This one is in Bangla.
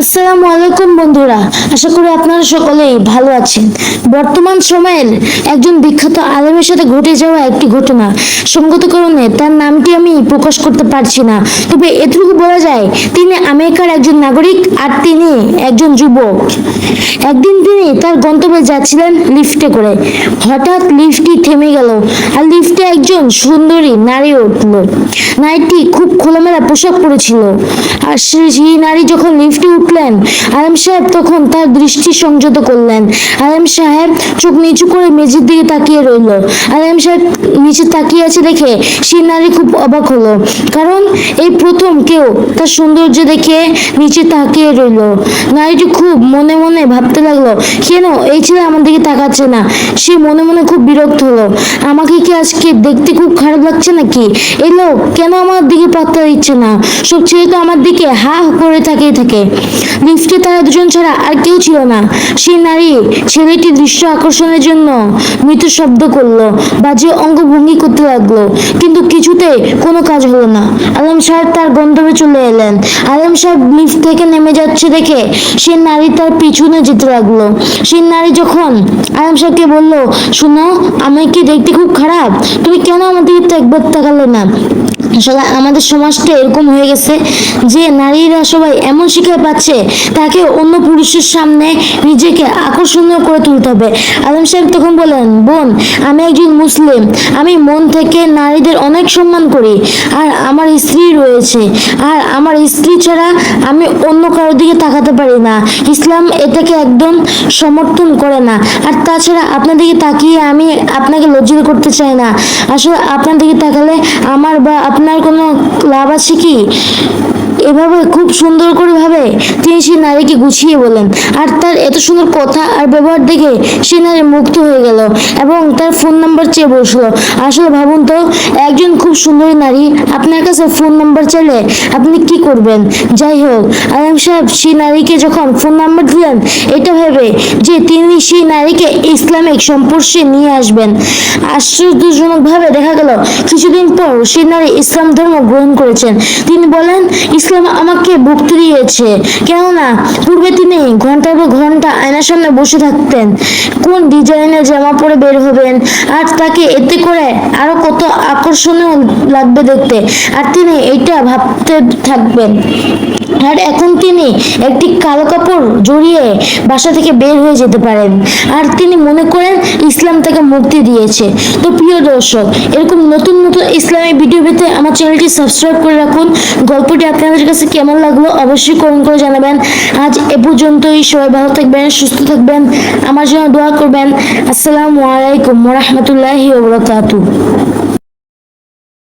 আসসালামু আলাইকুম বন্ধুরা, আশা করি আপনারা সকলেই ভালো আছেন। বর্তমান সময়ের একজন বিখ্যাত আলেমের সাথে ঘটে যাওয়া একটি ঘটনা, সঙ্গত কারণে তার নামটি আমি প্রকাশ করতে পারছি না, তবে এটুকু বলা যায় তিনি আমেরিকার একজন নাগরিক আর তিনি একজন যুবক। একদিন তিনি তার গন্তব্যে যাচ্ছিলেন লিফটে করে। হঠাৎ লিফটটি থেমে গেল আর লিফটে একজন সুন্দরী নারী উঠল। নারীটি খুব খোলামেলা পোশাক পরেছিল আর সেই নারী যখন লিফটে উঠলেন, আলেম সাহেব তখন তার দৃষ্টি সংযত করলেন। আলেম সাহেব চোখ নিচু করে মেঝের দিকে তাকিয়ে রইল। আলেম সাহেব নিচে তাকিয়ে আছে দেখে সেই নারী খুব অবাক হলো, কারণ এই প্রথম কেউ তার সৌন্দর্য দেখে নিচে তাকিয়ে রইল। নারীটি খুব মনে মনে ভাবতে লাগলো, কেন এই ছেলে আমার দিকে তাকাচ্ছে না। সে মনে মনে খুব বিরক্ত হলো, আমাকে কি আজকে দেখতে খুব খারাপ লাগছে নাকি? এই লোক কেন আমার দিকে পাত্তা দিচ্ছে না? সব ছেলে তো আমার দিকে হা করে তাকিয়ে থাকে। লিফটে তারা দুজন ছাড়া আর কেউ ছিল না। সেই নারী ছেলেটি দৃশ্য আকর্ষণের জন্য মৃদু শব্দ করলো, বাজে অঙ্গভঙ্গি করতে লাগলো, কিন্তু কিছুতেই কোনো কাজ হলো না। আলম সাহেব তার গন্তব্যে চলে এলেন। আলম সাহেব লিফট থেকে নেমে যাচ্ছে দেখে সেই নারী তার পিছনে যেতে লাগলো। সেই নারী যখন আলম সাহেবকে বলল, শোনো, আমি কি দেখতে খুব খারাপ? তুমি কেন আমার দিকে একবার তাকালে না? আসলে আমাদের সমাজটা এরকম হয়ে গেছে যে নারীরা সবাই এমন শিক্ষা পাচ্ছে, তাকে অন্য পুরুষের সামনে নিজেকে আকর্ষণীয় করে তুলতে হবে। আলম সাহেব তখন বলেন, বোন, আমি একজন মুসলিম, আমি মন থেকে নারীদের অনেক সম্মান করি, আর আমার স্ত্রী রয়েছে, আর আমার স্ত্রী ছাড়া আমি অন্য কারোর দিকে তাকাতে পারি না। ইসলাম এটাকে একদম সমর্থন করে না। আর তাছাড়া আপনার দিকে তাকিয়ে আমি আপনাকে লজ্জিত করতে চাই না। আসলে আপনার দিকে তাকালে আমার বা আপনার কোনো লাভ আছে কি? এভাবে খুব সুন্দর করে ভাবে তিনি সেই নারীকে গুছিয়ে বলেন, আর তার এত সুন্দর কথা আর ব্যবহার দেখে সেই নারী মুগ্ধ হয়ে গেল এবং তার ফোন নাম্বার চেয়ে বসলো। আসলে ভাবুন তো, একজন খুব সুন্দরী নারী আপনার কাছে ফোন নাম্বার চাইলে আপনি কি করবেন? যাই হোক, আলম সাহেব সেই নারীকে যখন ফোন নাম্বার দিলেন, এটা ভেবে যে তিনি সেই নারীকে ইসলামিক সম্পর্কে নিয়ে আসবেন। আশ্চর্যজনকভাবে দেখা গেল কিছুদিন পর সেই নারী ইসলাম ধর্ম গ্রহণ করেছেন। তিনি বলেন, ইসলাম আমাকে ভক্তি দিয়েছে, কেননা পূর্বে তিনি ঘন্টার পর ঘন্টা আয়নার সামনে বসে থাকতেন, কোন ডিজাইনের জামা পরে বের হবেন, আর তাকে এতে করে আরো কত আকর্ষণীয় লাগবে দেখতে, আর তিনি এটা ভাবতে থাকবেন। আর এখন তিনি একটি কালো কাপড় জড়িয়ে বাসা থেকে বের হয়ে যেতে পারেন, আর তিনি মনে করেন ইসলাম তাকে মুক্তি দিয়েছে। তো প্রিয় দর্শক, এরকম নতুন নতুন ইসলামিক ভিডিও পেতে আমার চ্যানেলটি সাবস্ক্রাইব করে রাখুন। গল্পটি আপনাদের কাছে কেমন লাগলো অবশ্যই কমেন্ট করে জানাবেন। আজ এ পর্যন্তই। সবাই ভালো থাকবেন, সুস্থ থাকবেন, আমার জন্য দোয়া করবেন। আসসালামু আলাইকুম ওয়া রাহমাতুল্লাহি ওয়া বারাকাতুহু।